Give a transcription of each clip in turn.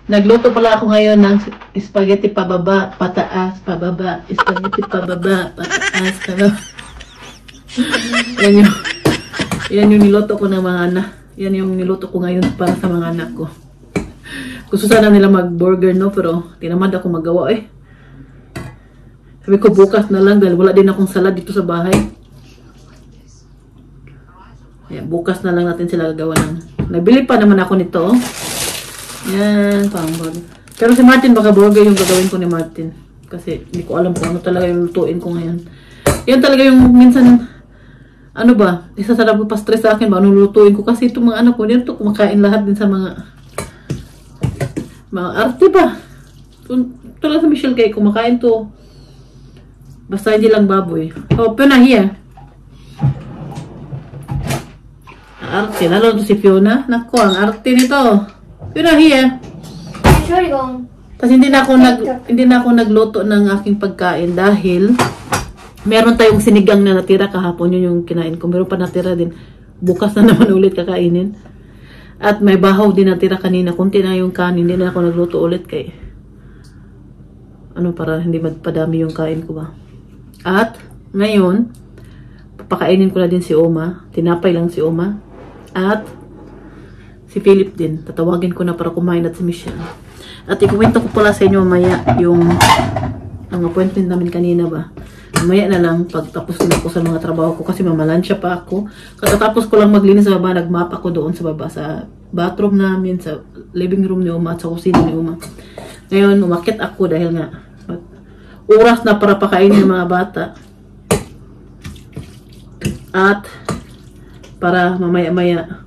Nagluto pala ako ngayon ng spaghetti pababa, pataas, pababa, spaghetti pababa, pataas, pababa. Yan yung niluto ko ng mga anak. Yan yung niluto ko ngayon para sa mga anak ko. Gusto sana nila mag-burger, no? Pero tinamad ako magawa eh. Sabi ko bukas na lang dahil wala din akong salad dito sa bahay. Kaya bukas na lang natin sila gagawa ng... Nabili pa naman ako nito, oh. Yan, pang-burger. Pero si Martin, baka burger yung gagawin ko ni Martin. Kasi hindi ko alam kung ano talaga yung lutuin ko ngayon. Yan talaga yung minsan, ano ba, isa sa nagpapastress sa akin ba, ano lutuin ko. Kasi itong mga anak ko, dito kumakain lahat din sa mga arte ba. Ito lang sa Michelle kay kumakain to. Basta hindi lang baboy. Oh, Fiona here. Arte, lalo to si Fiona. Nako, ang arte nito. Fiona here. Sure yung... Tapos hindi na ako nagluto ng aking pagkain dahil meron tayong sinigang na natira kahapon, yun yung kinain ko. Meron pa natira din. Bukas na naman ulit kakainin. At may bahaw din natira kanina. Kunti na yung kanin. Hindi na ako nagluto ulit kay para hindi magpadami yung kain ko ba. At ngayon, papakainin ko na din si Oma. Tinapay lang si Oma. At si Philip din. Tatawagin ko na para kumain at si Michelle. At ikuwento ko pala sa inyo mamaya yung ang appointment namin kanina ba. Mamaya na lang pag tapos na ako sa mga trabaho ko kasi mamalansya pa ako. Katatapos ko lang maglinis sa baba, nagmap ako doon sa baba sa bathroom namin, sa living room ni Uma at sa kusina ni Uma. Ngayon, umakyat ako dahil nga oras na para pakainin ng mga bata. At para mamaya-maya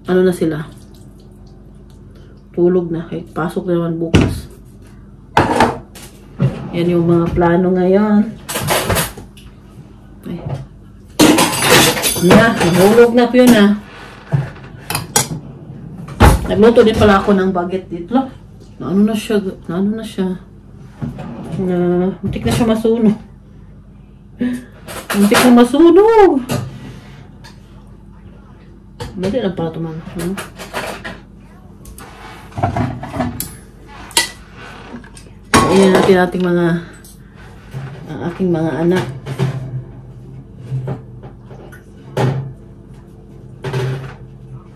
ano na sila, tulog na, kahit pasok na naman bukas. Yan yung mga plano ngayon. Ay. Nahulog na po yun ah. Nagluto din pala ako ng baguette dito. Naano na siya. Muntik na siya masunog. Muntik na masunog. Mali lang pala ito man. Ayan natin ating aking mga anak.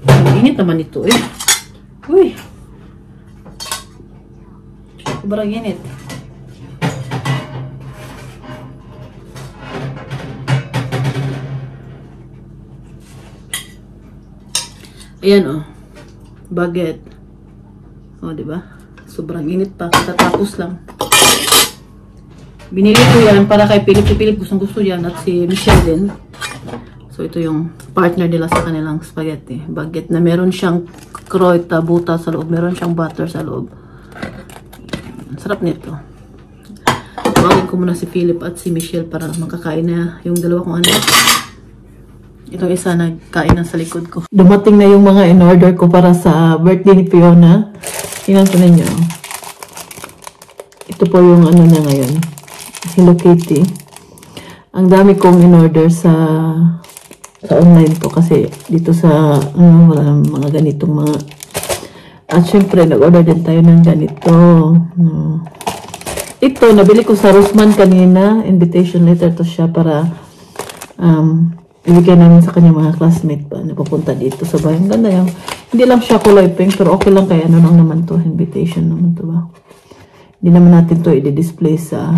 Ang init naman ito eh. Uy! Sobrang init. Ayan oh. Baguette. Oh, diba? Sobrang init pa. Katatapos lang. Binili ko yan para kay Philip. Si Philip gustong-gusto yan. At si Michelle din. So, ito yung partner nila sa kanilang spaghetti. Baguette na meron siyang croita, buta sa loob. Meron siyang butter sa loob. Sarap nito. Tawagin ko muna si Philip at si Michelle para makakain na yung dalawa kong anak. Itong isa nagkain na sa likod ko. Dumating na yung mga in-order ko para sa birthday ni Fiona. Tingnan ko ninyo. Ito po yung ano na ngayon. Hello Kitty. Ang dami kong in-order sa online po kasi dito sa wala mga ganitong mga. At syempre nag-order din tayo ng ganito. Ito nabili ko sa Rossmann kanina. Invitation letter to siya para ibigay namin sa kanya mga classmate pa na pupunta dito sa bahay. Ang ganda yung, hindi lang siya kulay pink, pero okay lang kaya ano lang naman to, invitation naman to ba. Hindi naman natin to i-display sa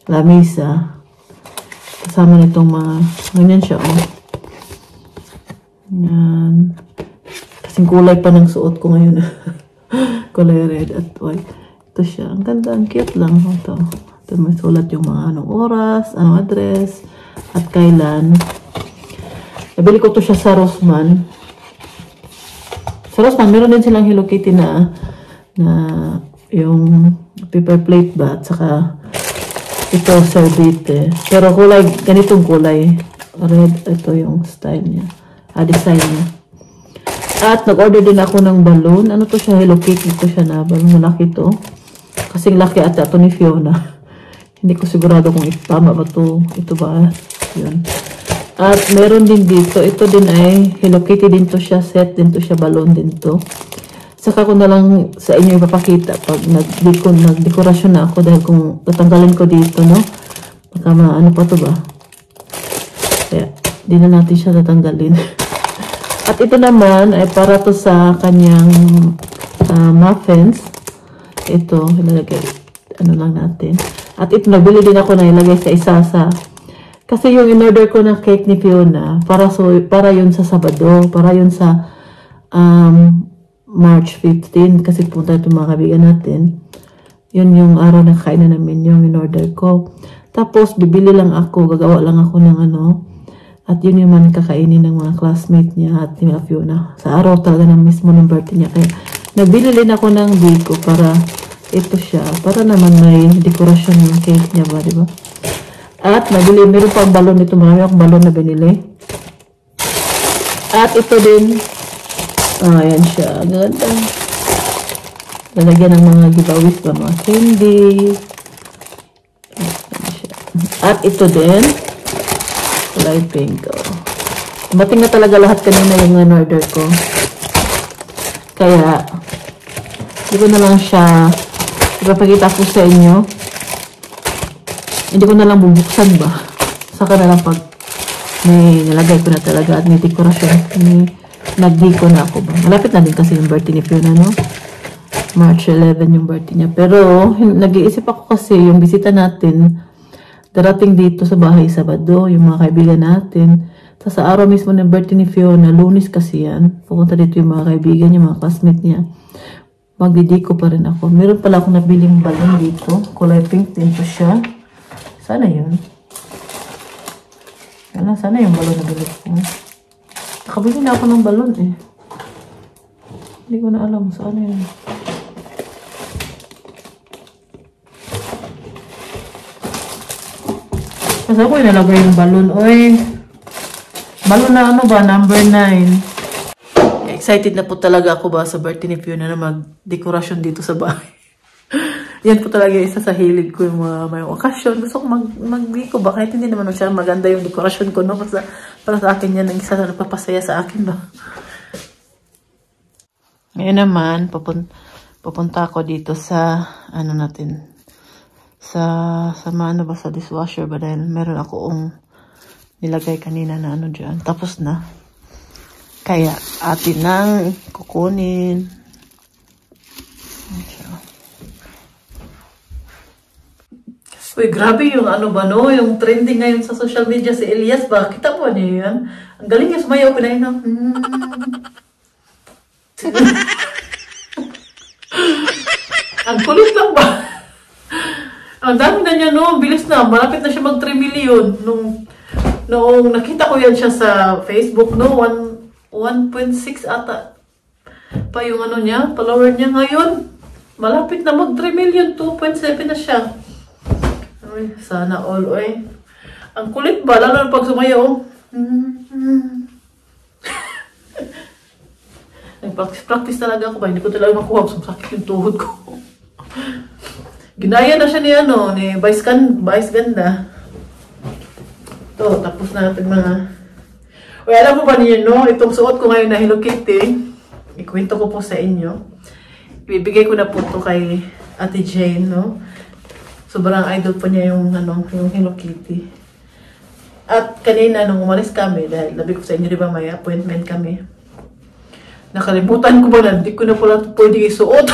lamisa. Kasama nitong mga, ganyan siya oh. Yan. Kasing kulay pa ng suot ko ngayon. Kulay red at white. Ito siya. Ang ganda, ang cute lang. Ito may sulat yung mga anong oras, anong address, at kailan. Nabili ko to siya sa Rossmann. Sa Rossmann, meron din silang Hello Kitty na yung paper plate ba? At saka ito, serviette. Pero kulay, ganitong kulay. Red, ito yung style niya. Design niya. At nag-order din ako ng balloon. Ano to siya? Hello Kitty. Ito siya na. Balloon malaki to. Kasing laki ata ito ni Fiona. Hindi ko sigurado kung tama ba to. Ito ba? Yun. At meron din dito, ito din ay Hello Kitty din to siya, set din to siya, balloon din to. Saka ko na lang sa inyo ipapakita pag nagdekorasyon na ako dahil kung tatanggalin ko dito, no? Baka ano pa to ba? Kaya, di na natin siya tatanggalin. At ito naman ay para to sa kanyang muffins. Ito, ilalagay, ano lang natin. At ito, nabili din ako na ilagay sa isasa. Kasi yung in-order ko na cake ni Fiona, para yun sa Sabado, para yun sa March 15, kasi punta itong mga kaibigan natin. Yun yung araw na kainan namin, yung in-order ko. Tapos, bibili lang ako, gagawa lang ako ng ano. At yun yung man kakainin ng mga classmate niya at ni Fiona. Sa araw talaga ng mismo ng birthday niya. Kaya, nabili din ako ng biko para ito siya. Para naman may dekorasyon yung cake niya ba, diba? At nabili, meron pang balon dito. Marami akong balon na binili. At ito din. Ayan siya. Ganda. Lalagyan ng mga giveaways ba, mga candy. At ito din. Kulay pink. Dumating na talaga lahat kanina yung order ko. Kaya, hindi ko na lang siya ipapakita ko sa inyo. Hindi ko na lang bubuksan ba. Saka na lang pag may nilagay ko na talaga at may dekorasyon. Nag-deco na ako ba. Malapit na din kasi yung birthday ni Fiona, no? March 11 yung birthday niya. Pero, nag-iisip ako kasi yung bisita natin darating dito sa bahay Sabado, yung mga kaibigan natin. Tapos sa araw mismo ng birthday ni Fiona, Lunes kasi yan. Pupunta dito yung mga kaibigan niya, mga classmate niya. Magdidiko pa rin ako. Meron pala akong nabiling balon dito. Kulay pink din po siya. Sana yun. Sana yung balon na bilis ko. Nakabili na ako ng balon eh. Hindi ko na alam saan yun. Kasi ako inalagay yung balon. Oy, balon na ano ba? Number 9. Excited na po talaga ako ba sa birthday ni Fiona na mag-dekorasyon dito sa bahay. Yan po talaga isa sa hilig ko yung mga may okasyon. Gusto ko mag-deco ba? Kahit hindi naman siya maganda yung dekorasyon ko. No? Para sa akin yan, ang isa na napapasaya sa akin ba? Ngayon naman, pupunta ako dito sa, ano natin, sa ano ba, sa dishwasher ba dahil meron akong nilagay kanina na ano dyan. Tapos na. Kaya, atin nang kukunin. Uy, grabe yung ano ba, no? Yung trending ngayon sa social media si Elias ba? Kita mo niya yan? Ang galing niya, sumayaw ko na yun. Ang kulit lang ba? Ang dami na niya, no? Bilis na. Malapit na siya mag 3 million. Noong nakita ko yan siya sa Facebook, no? 1.6 ata pa yung ano niya, follower niya ngayon. Malapit na mag 3 million, 2.7 na siya. Ay, sana all, oy. Ang kulit ba? Lalo na pag sumayaw. Nag-practice talaga ako ba? Hindi ko talaga makuha. Sumasakit yung tuhod ko. Ginaya na siya ni Vice Ganda. Ito, tapos na natin mga... Uy, alam mo ba niyo, no? Itong suot ko ngayon na Hello Kitty. Ikwento ko po sa inyo. Ibibigay ko na po ito kay Ate Jane, no? Sobrang idol pa niya yung Hello Kitty. At kanina nung umalis kami, dahil labi ko sa inyo, di ba, may appointment kami. Nakalimutan ko ba na, hindi ko na pala ito pwede isuot.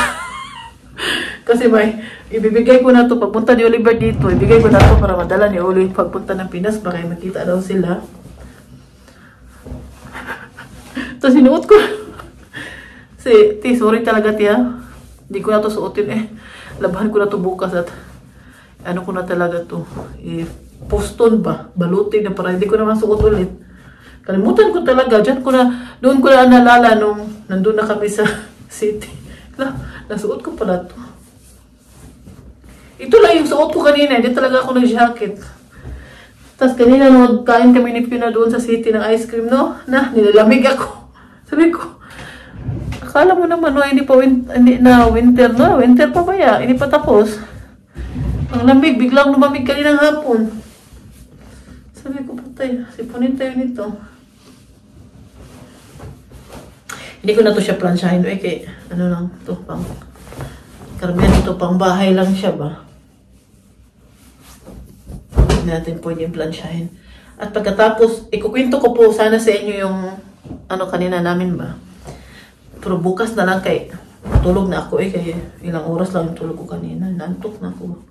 Kasi ibibigay ko na ito, pagpunta ni Oliver dito, ibigay ko na ito para madala ni Oli pagpunta ng Pinas, baka makita daw sila. Tapos sinuot ko. Sorry talaga tiya. Hindi ko na ito suotin eh. Labahan ko na ito bukas at ano ko na talaga to, poston ba, balutin na para hindi ko naman suot ulit. Kalimutan ko talaga, doon ko na naalala nung nandun na kami sa city. Nasuot ko pala to. Ito lang yung suot ko kanina, hindi talaga ako nag-jacket. Tapos kanina nung kain kami ni Fiona doon sa city ng ice cream, no? Nilalamig ako. Sabi ko, akala mo naman, no, hindi na winter, no? Winter pa ba ya? Hindi pa tapos. Ang lamig, biglang lumamig kaninang hapon. Sabi ko, patay, sipunin tayo nito. Hindi ko na to siya plansyahin. Kay, ano lang, to pang, karamihan ito pang bahay lang siya ba? Hindi natin pwede plansyahin. At pagkatapos, ikukwento ko po sana sa inyo yung, ano kanina namin ba? Pero bukas na lang kay, tulog na ako kaya ilang oras lang yung tulog ko kanina. Nantok na ako.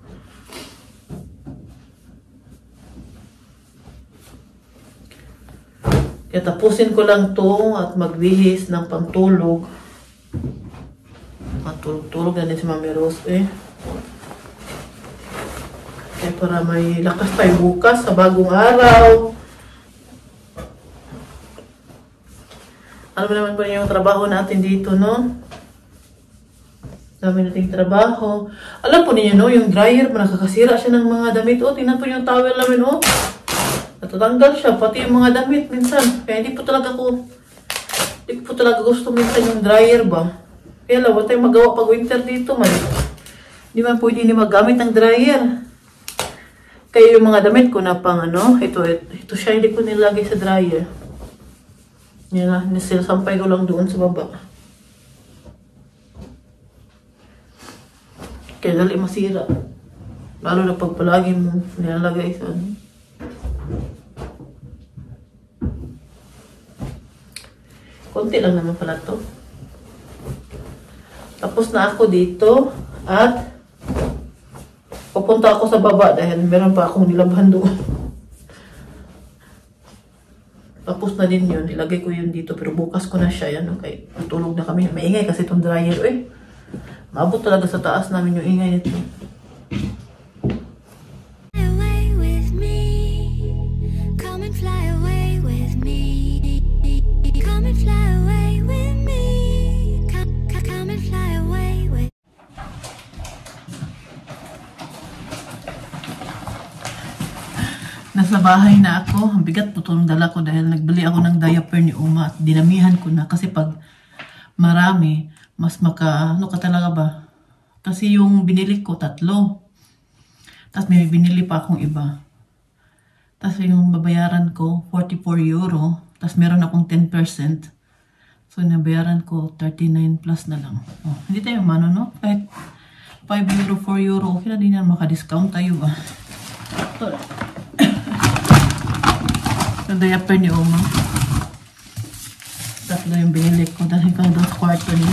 Kaya tapusin ko lang to at magbihis ng pantulog. Matulog-tulog na din si Mami Rose Kaya para may lakas tayo bukas sa bagong araw. Alam mo naman ba yung trabaho natin dito, no? Dami nating trabaho. Alam po ninyo, no? Yung dryer, nakakasira siya ng mga damit. Tingnan po yung towel namin, natatanggal siya, pati yung mga damit minsan. Kaya hindi ko po talaga gusto minsan yung dryer ba. Kaya wala tayong magawa pag winter dito man. Hindi man pwede magamit ng dryer. Kaya yung mga damit ko na pang ito siya, hindi ko nilagay sa dryer. Yan na, nisisampay ko lang doon sa baba. Kaya dali masira. Lalo na pag palagi mo nilalagay sa konti lang naman pala to. Tapos na ako dito at pupunta ako sa baba dahil meron pa akong nilabhan doon. Tapos na din yun. Ilagay ko yun dito pero bukas ko na siya. Yan, okay. Natulog na kami. Maingay kasi itong dryer. Maabot talaga sa taas namin yung ingay nito. Nasa bahay na ako. Ang bigat po itong dala ko dahil nagbili ako ng diaper ni Uma at dinamihan ko na. Kasi pag marami, mas ano ka talaga ba? Kasi yung binili ko, 3. Tapos may binili pa akong iba. Tapos yung babayaran ko, 44 euro. Tapos meron akong 10%. So nabayaran ko, 39 plus na lang. Hindi tayo mano, no? Kahit 5 euro, 4 euro, okay na din yan. Maka-discount tayo ba? Yung diaper ni Oma. Tatlo yung binili ko dahil ka doon sa kwarto niya.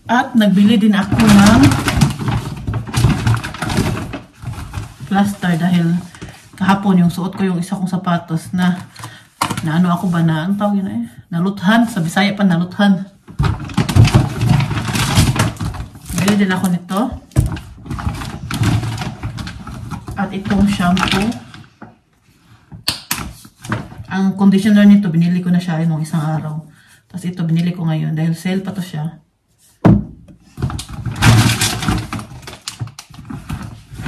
At nagbili din ako ng plaster dahil kahapon yung suot ko yung isa kong sapatos na ano ako ba na, ang tawag yun naluthan. Sa Bisaya pa naluthan. Bili din ako nito. At itong shampoo. Ang conditioner nito, binili ko na siya nung isang araw. Tapos ito, binili ko ngayon. Dahil sale pa to siya.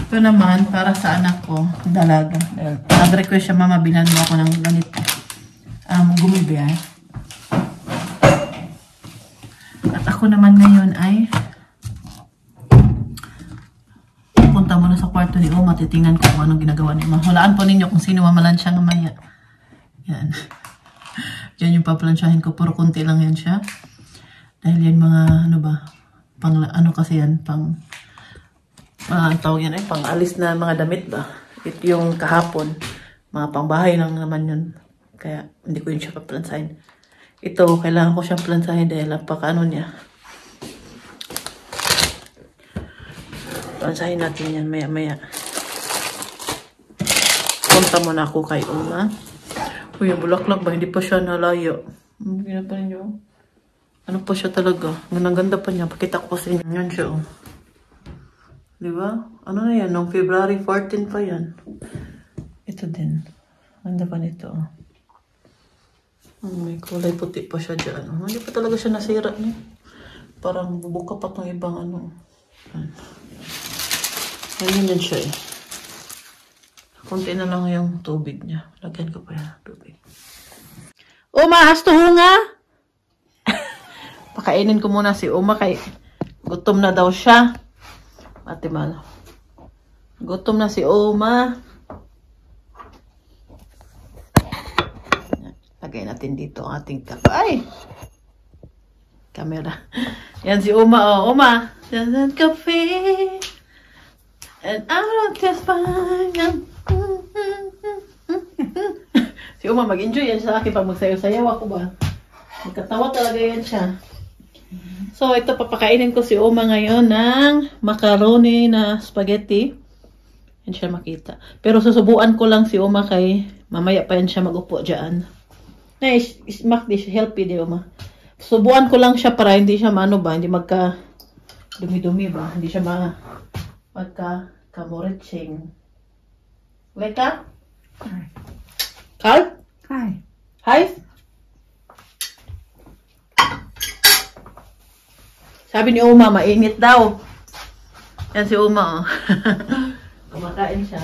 Ito naman, para sa anak ko, dalaga. Nag-request siya, mama, bilan mo ako ng ganito. Gumibi At ako naman ngayon ay punta muna sa kwarto ni Oma, titingnan ko kung anong ginagawa ni Oma. Hulaan po ninyo kung sino mamalansya ng maya. Yan. Yan yung paplansyahin ko, puro konti lang yan siya. Dahil yan mga, kasi yan, tawag yan pang alis na mga damit ba. Ito yung kahapon, mga pangbahay lang naman yun. Kaya hindi ko yun siya paplansahin. Ito, kailangan ko siyang plansahin dahil napaka niya. Plansahin natin yan maya-maya. Punta muna ako kay Uma. Uy, yung bulaklak ba? Hindi pa siya nalayo. Hindi pa rin yun. Ano pa siya talaga? Ang ganda pa niya. Pakita ko sa inyo. Yan siya, Diba? Ano na yan? Noong February 14 pa yan. Ito din. Ganda pa nito, may kulay puti pa siya dyan. Hindi pa talaga siya nasira niya. Parang bubuka pa tong ibang Ganyan din siya Kunti na lang yung tubig niya. Lagyan ko pa yan tubig. Uma, hasto hunga! Pakainin ko muna si Uma kay gutom na daw siya. Ate Malo. Gutom na si Uma. Lagay natin dito ang ating kape. Ay! Camera. Yan si Uma. Oh, Uma. Yan kape. And I don't just find si Uma, mag-enjoy yan sa akin pag magsayaw-sayaw ako ba. Magkatawa talaga yan siya. So, ito papakainin ko si Uma ngayon ng macaroni na spaghetti. Yan siya makita. Pero susubuan ko lang si Uma kay mamaya pa yan siya mag-upo dyan. Smack dish, healthy di Uma. Subuan ko lang siya para hindi siya maano ba, hindi magka dumi-dumi ba, hindi siya magka kamoritsing. Leka? Carl? Hi. Hi? Sabi ni Uma, mainit daw. Yan si Uma, oh. Kumakain siya.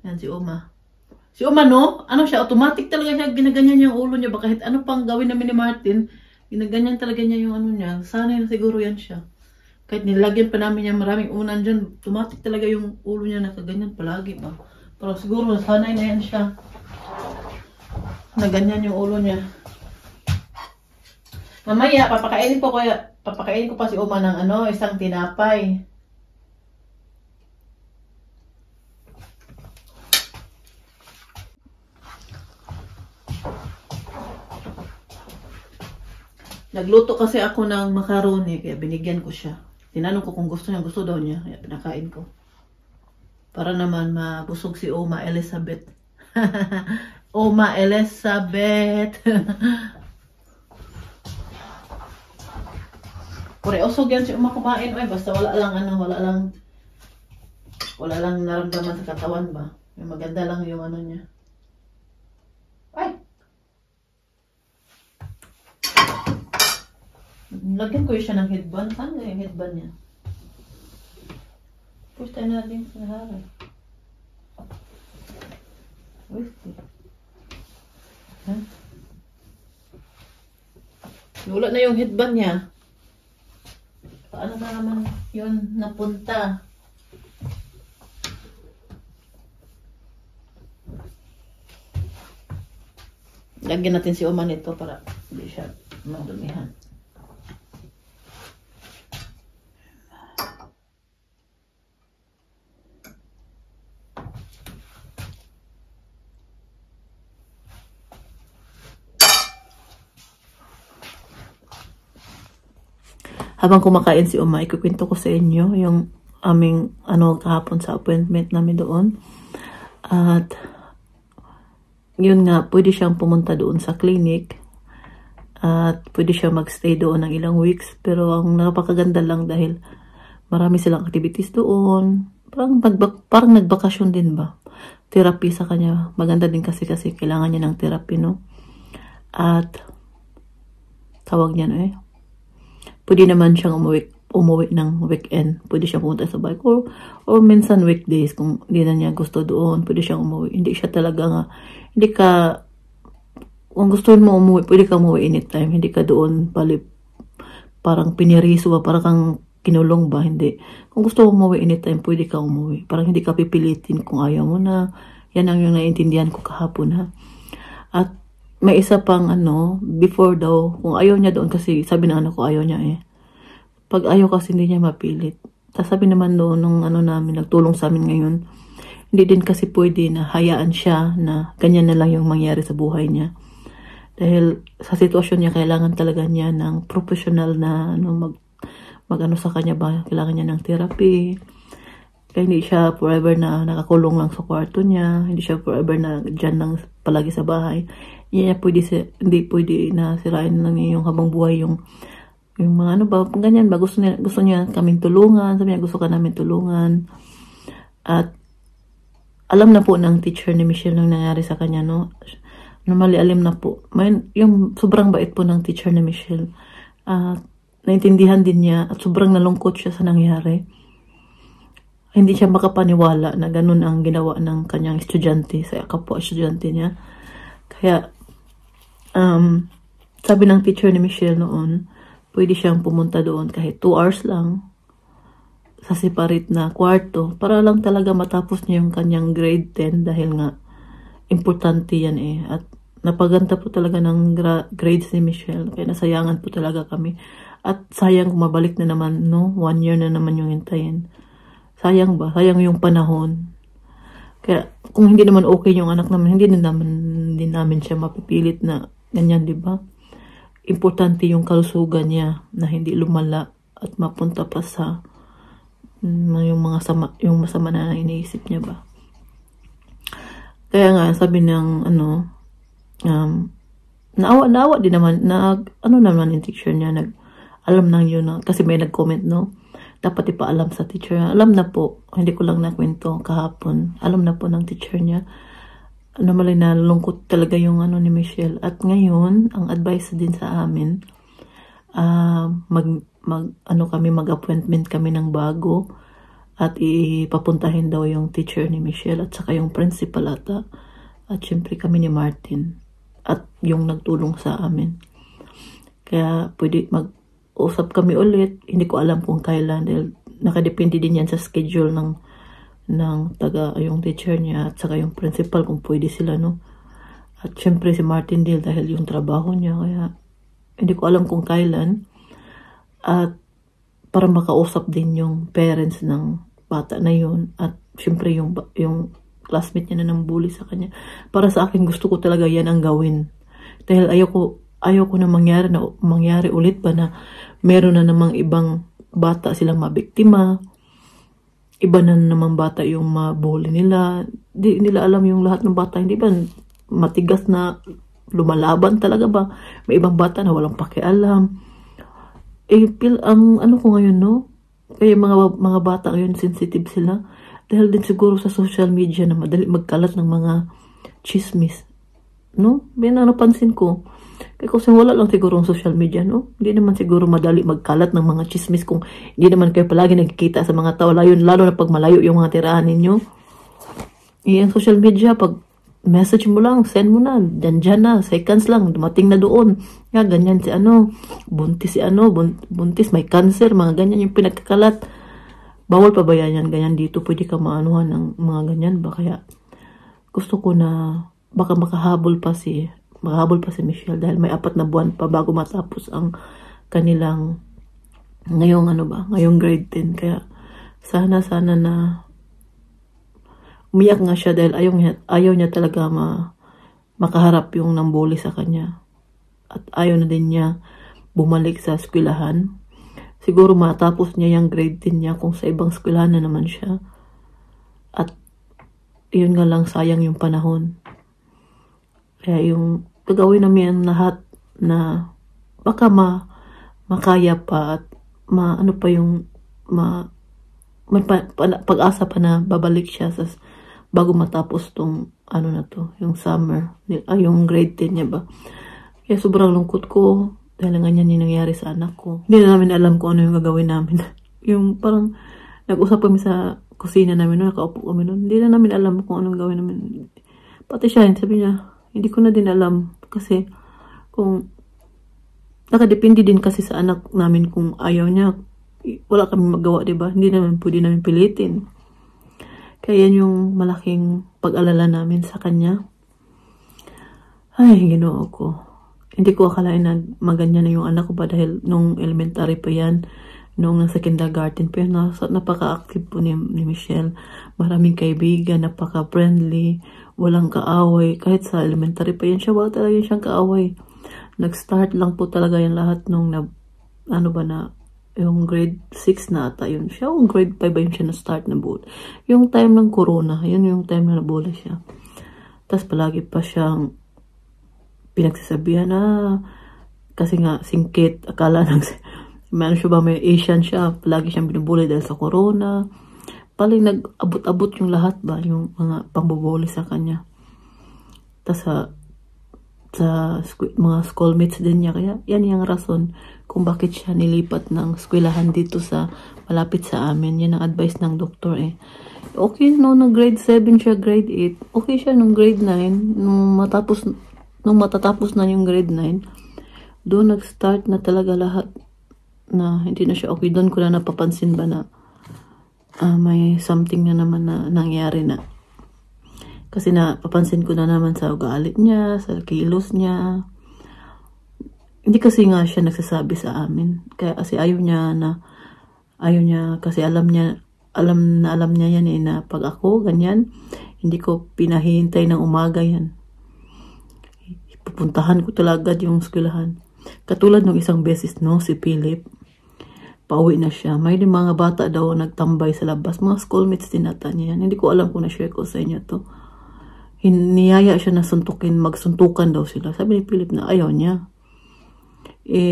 Yan si Uma. Si Uma, no? Ano siya? Automatic talaga siya. Ginaganyan yung ulo niya. Ba kahit ano pang gawin namin ni Martin, ginaganyan talaga niya yung ano niya. Sanay na siguro yan siya. Kahit nilagyan pa namin niya maraming unan dyan, automatic talaga yung ulo niya nakaganyan palagi ba. Pero siguro sanay na yan siya. Naganyan yung ulo niya. Mamaya, papakainin ko pa si Uma ng ano, isang tinapay. Nagluto kasi ako ng macaroni, kaya binigyan ko siya. Tinanong ko kung gusto niya, gusto daw niya, kaya pinakain ko. Para naman mabusog si Uma Elizabeth. Uma Elizabeth. Pure usog yan si Uma kumain. Ay, basta wala lang naramdaman sa katawan ba. Yung maganda lang yung ano niya. Ay! Lagyan ko siya ng headband. Saan na yung headband niya? Push tayo natin sa harap. Huh? Wala na yung headband niya. Paano na naman yun napunta? Lagyan natin si Uma nito para hindi siya madumihan. Habang kumakain si Uma, ikukwento ko sa inyo yung aming kahapon sa appointment namin doon. At yun nga, pwede siyang pumunta doon sa clinic. At pwede siya magstay doon ng ilang weeks. Pero ang napakaganda lang dahil marami silang activities doon. Parang nagbakasyon din ba? Therapy sa kanya. Maganda din kasi kailangan niya ng therapy, no? At tawag niya pwede naman siyang umuwi ng weekend. Pwede siyang pumunta sa bike or minsan weekdays kung hindi na niya gusto doon. Pwede siyang umuwi. Hindi siya talaga kung gusto mo umuwi, pwede ka umuwi anytime. Hindi ka doon parang piniriso ba, parang kang kinulong ba, hindi. Kung gusto mo umuwi anytime, pwede ka umuwi. Parang hindi ka pipilitin kung ayaw mo na. Yan ang yung naiintindihan ko kahapon, ha. At may isa pang before daw, kung ayaw niya doon kasi sabi ng anak ko ayaw niya Pag ayaw kasi hindi niya mapilit. Tapos sabi naman doon nung namin, nagtulong sa amin ngayon, hindi din kasi pwede na hayaan siya na ganyan na lang yung mangyari sa buhay niya. Dahil sa sitwasyon niya, kailangan talaga niya ng professional na sa kanya ba, kailangan niya ng therapy. Kaya hindi siya forever na nakakulong lang sa kwarto niya, hindi siya forever na dyan lang palagi sa bahay. Hindi pwede na sirain lang niya yung habang buhay yung mga ganyan ba, gusto niya kaming tulungan, sabi niya gusto ka namin tulungan. At alam na po ng teacher ni Michelle nang nangyari sa kanya, no? Normally, alam na po. Yung sobrang bait po ng teacher ni Michelle. Naintindihan din niya at sobrang nalungkot siya sa nangyari. Hindi siya makapaniwala na ganun ang ginawa ng kanyang estudyante, sa kapwa estudyante niya. Kaya, sabi ng teacher ni Michelle noon, pwede siyang pumunta doon kahit 2 hours lang sa separate na kwarto para lang talaga matapos niya yung kanyang grade 10 dahil nga importante yan eh. At napaganda po talaga ng grades ni Michelle. Kaya nasayangan po talaga kami. At sayang kung mabalik na naman, no? 1 year na naman yung hintayin. Sayang ba? Sayang yung panahon. Kaya kung hindi naman okay yung anak namin, hindi namin siya mapipilit na ganyan, di ba? Importante yung kalusugan niya na hindi lumala at mapunta pa sa yung masama na iniisip niya ba. Kaya nga sabi ng naawa din naman naman yung teacher niya, alam na yun na, kasi may nag-comment, no, dapat ipaalam sa teacher. Alam na po, hindi ko lang nakwento kahapon, alam na po ng teacher niya. Malay na lungkot talaga yung ni Michelle. At ngayon ang advice din sa amin, mag-appointment kami ng bago at ipapuntahin daw yung teacher ni Michelle at saka yung principal ata. At syempre kami ni Martin at yung nagtulong sa amin. Kaya pwede mag-usap kami ulit. Hindi ko alam kung kailan dahil nakadepende din yan sa schedule ng yung teacher niya at saka yung principal kung pwede sila, no. At syempre si Martin Dale dahil yung trabaho niya, kaya hindi ko alam kung kailan. At para makausap din yung parents ng bata na yun at syempre yung classmate niya na nang bully sa kanya. Para sa akin, gusto ko talaga yan ang gawin. Dahil ayoko na mangyari ulit pa na meron na namang ibang bata silang mabiktima. Iba na naman bata yung mabully nila. Di nila alam yung lahat ng bata. Hindi ba matigas na lumalaban talaga ba? May ibang bata na walang pakialam. Ang ko ngayon, no? Kaya mga bata ngayon sensitive sila. Dahil din siguro sa social media na madali magkalat ng mga chismis. No? May napansin ko. Kaya kasi wala lang siguro ang social media, no? Hindi naman siguro madali magkalat ng mga chismis kung hindi naman kayo palagi nagkikita sa mga tao. Lalo na pag malayo yung mga tirahan ninyo. Ang social media, pag message mo lang, send mo na, dyan na, seconds lang, dumating na doon. Ganyan si buntis, may cancer, mga ganyan yung pinagkakalat. Bawal pa ba yan ganyan dito? Pwede ka maanuhan ng mga ganyan ba? Kaya gusto ko na baka makahabol pa si Michelle dahil may 4 na buwan pa bago matapos ang kanilang ngayong grade 10. Kaya sana na umiyak nga siya dahil ayaw niya talaga makaharap yung nambuli sa kanya. At ayaw na din niya bumalik sa eskwelahan. Siguro matapos niya yung grade 10 niya kung sa ibang eskwelahan na naman siya. At yun nga lang, sayang yung panahon. Kaya yung gagawin namin lahat na baka makaya pa at may pag-asa pa na babalik siya bago matapos tong yung summer, yung grade 10 niya ba. Kaya sobrang lungkot ko dahil ganyan yung nangyari sa anak ko. Hindi na namin alam kung ano yung gagawin namin. Yung parang nag-usap kami sa kusina namin, nakaupo kami noon. Hindi na namin alam kung anong gawin namin. Pati siya, sabi niya, hindi ko na din alam kasi kung nakadepende din kasi sa anak namin kung ayaw niya, wala kami magawa, diba? Hindi naman pwede namin pilitin. Kaya yan yung malaking pag-alala namin sa kanya. Ay, Ginoo ko. Hindi ko akalain na maganyan na yung anak ko ba dahil nung elementary pa yan, nung nasa kindergarten pa yan, napaka-active po ni Michelle. Maraming kaibigan, napaka-friendly, walang kaaway. Kahit sa elementary pa yan siya, wala talaga siyang kaaway. Nag-start lang po talaga yan lahat nung yung grade 6 na ata yun siya. Yung grade 5 ba yun siya na-start na bull. Yung time ng corona, yun yung time na nabula siya. Tapos palagi pa siyang pinagsasabihan kasi nga singkit, akala may Asian siya, palagi siyang binubuli dahil sa corona. Paling nag-abot-abot yung lahat ba, yung mga pambubuli sa kanya. Tapos sa mga schoolmates din niya, kaya yan yung rason kung bakit siya nilipat ng eskwelahan dito sa malapit sa amin. Yan ang advice ng doktor eh. Okay, nung grade 7 siya, grade 8, okay siya nung grade 9, nung matatapos na yung grade 9, doon nag-start na talaga lahat na hindi na siya okay. Doon ko na napapansin ba na may something na naman na nangyari na Kasi napapansin ko na naman sa ugali niya, sa kilos niya. Hindi kasi nga siya nagsasabi sa amin. Kaya kasi ayaw niya kasi alam niya yan na pag ako ganyan, hindi ko pinahihintay ng umaga yan. Pupuntahan ko talaga yung eskwelahan. Katulad nung isang beses si Philip, pauwi na siya. May mga bata daw nagtambay sa labas. Mga schoolmates din ata niya yan. Hindi ko alam kung na-share ko sa inyo to. Niyaya siya na magsuntukan daw sila. Sabi ni Philip na ayaw niya.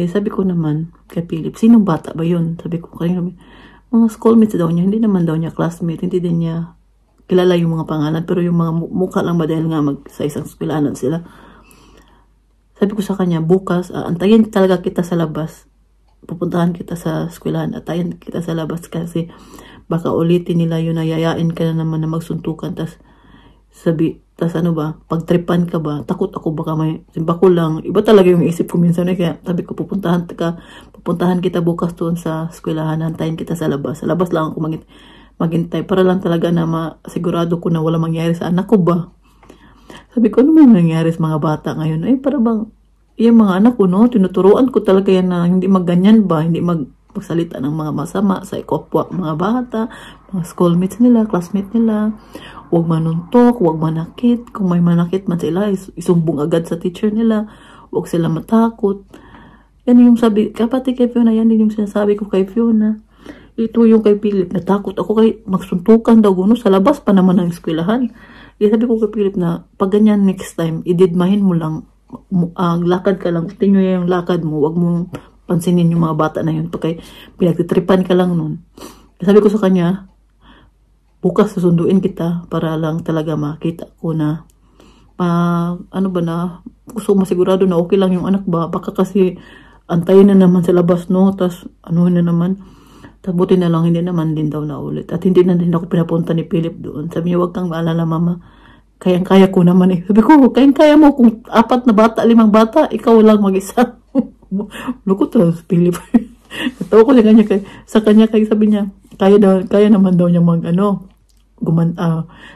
Sabi ko naman kay Philip, sinong bata ba yun? Sabi ko kanina, mga schoolmates daw niya. Hindi naman daw niya classmate. Hindi din niya kilala yung mga pangalan. Pero yung mga mukha lang ba dahil nga sa isang eskwelahan sila. Sabi ko sa kanya, bukas, antayin talaga kita sa labas. Pupuntahan kita sa eskwelahan. Antayin kita sa labas kasi baka ulitin nila yun, nayayain ka na naman na magsuntukan. Tas pagtripan ka ba? Takot ako baka may simba ko lang. Iba talaga yung isip ko minsan. Kaya sabi ko, pupuntahan kita bukas doon sa eskwelahan. Antayin kita sa labas. Sa labas lang ako maghintay para lang talaga na masigurado ko na wala mangyari sa anak ko ba. Sabi ko, ano may nangyari sa mga bata ngayon? Para bang, yung mga anak ko, tinuturuan ko talaga yan na hindi magganyan ba? Hindi magsalita ng mga masama sa ikopwa, mga bata, mga schoolmates nila, classmates nila. Huwag manuntok, huwag manakit. Kung may manakit man sila, isumbong agad sa teacher nila. Huwag sila matakot. Yan yung sabi, kapatid kay Fiona, yan din yung sinasabi ko kay Fiona. Ito yung kay Philip, natakot ako kay magsuntukan daw sa labas pa naman ng eskwelahan. Sabi ko kay Philip na pag ganyan next time, ididmahin mo lang, lakad ka lang, tingnan yung lakad mo, wag mong pansinin yung mga bata na yun, pagkay pinagtitripan ka lang nun. Sabi ko sa kanya, bukas susunduin kita para lang talaga makita ko na gusto ko masigurado na okay lang yung anak ba, baka kasi antayin na naman sa labas tas na naman, tabuti na lang hindi naman din daw na ulit. At hindi na din ako pinapunta ni Philip doon. Sabi niya, wag kang maalala mama, kayang-kaya ko naman Sabi ko, kayang-kaya mo kung 4 na bata, 5 bata, ikaw lang mag-isa. Lukot to, Philip. Natawa ko sa kanya, sabi niya, kaya naman daw niya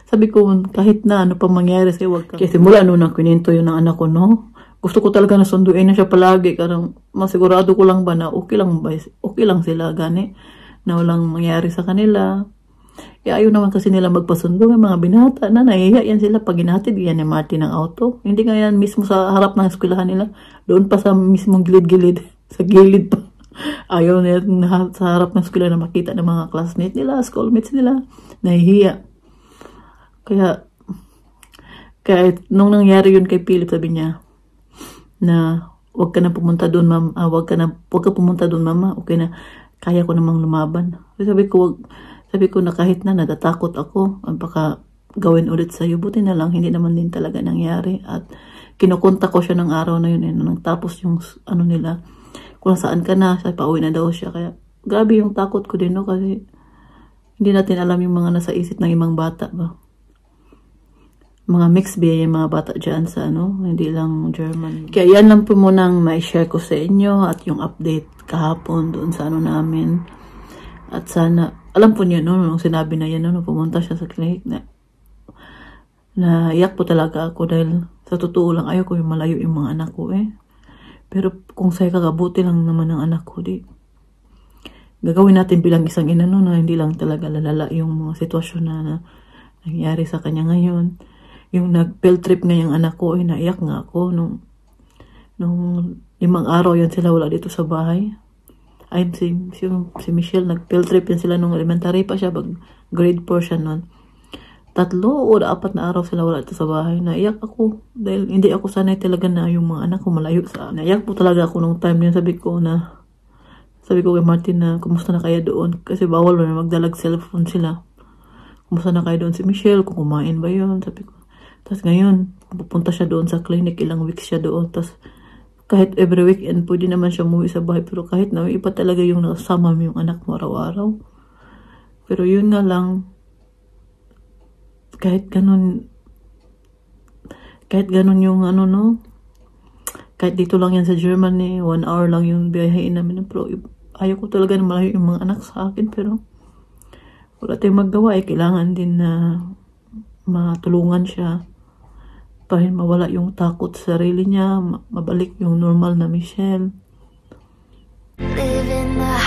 sabi ko, kahit na ano pa mangyari sa'yo, wag ka. Kasi mula nung kininto yun ng anak ko, gusto ko talaga na sunduin na siya palagi. Karang masigurado ko lang ba na okay lang sila gani, na walang mangyari sa kanila. Ayaw naman kasi nila magpasundo ng mga binata na nahihiya yan sila pag ginatid yan ni Martin ng auto. Hindi nga yan mismo sa harap ng eskwelahan nila. Doon pa sa mismong gilid-gilid. Sa gilid pa. Ayaw nila sa harap ng eskwelahan na makita ng mga classmates nila, schoolmates nila. Nahihiya. Kaya nung nangyari yun kay Philip, sabi niya na wag ka na pumunta doon ma'am, wag ka pumunta doon mama, okay na, kaya ko namang lumaban. Sabi ko na kahit na natatakot ako, baka gawin ulit sa'yo, buti na lang hindi naman din talaga nangyari. At kinukontak ko siya ng araw na yun nung tapos yung nila, kung saan ka na, pauwi na daw siya. Kaya grabe yung takot ko din kasi hindi natin alam yung mga nasa isip ng ibang bata ba. Mga mixed behavior yung mga bata dyan sa hindi lang German. Kaya yan lang po munang ma-share ko sa inyo at yung update kahapon doon sa namin. At sana, alam po niyo nung sinabi na yan, pumunta siya sa clinic na iyak po talaga ako dahil sa totoo lang ayaw ko yung malayo yung mga anak ko Pero kung sa'yo kakabuti lang naman ng anak ko, gagawin natin bilang isang ina na hindi lang talaga lalala yung mga sitwasyon na nangyari sa kanya ngayon. Yung nag-field trip nga yung anak ko, naiyak nga ako nung 5 araw yan sila wala dito sa bahay. Si Michelle, nag-field trip yan sila nung elementary pa siya, grade 4 siya nun. 3 o 4 na araw sila wala dito sa bahay. Naiyak ako dahil hindi ako sanay talaga na yung mga anak ko malayo sa akin. Naiyak po talaga ako nung time yun. Sabi ko kay Martin na kumusta na kaya doon, kasi bawal na magdalag cellphone sila. Kumusta na kaya doon si Michelle, kung kumain ba yun, sabi ko. Tapos ngayon, pupunta siya doon sa clinic, ilang weeks siya doon. Tapos kahit every weekend, pwede naman siya umuwi sa bahay. Pero kahit na, iba talaga yung nakasama mo yung anak mo araw-araw. Pero yun nga lang, kahit ganun yung kahit dito lang yan sa Germany, 1 hour lang yung biyahein namin. Pero ayaw ko talaga na malayo yung mga anak sa akin. Pero wala tayong magawa. Kailangan din na matulungan siya para mawala yung takot sa sarili niya, mabalik yung normal na Michelle. Live in the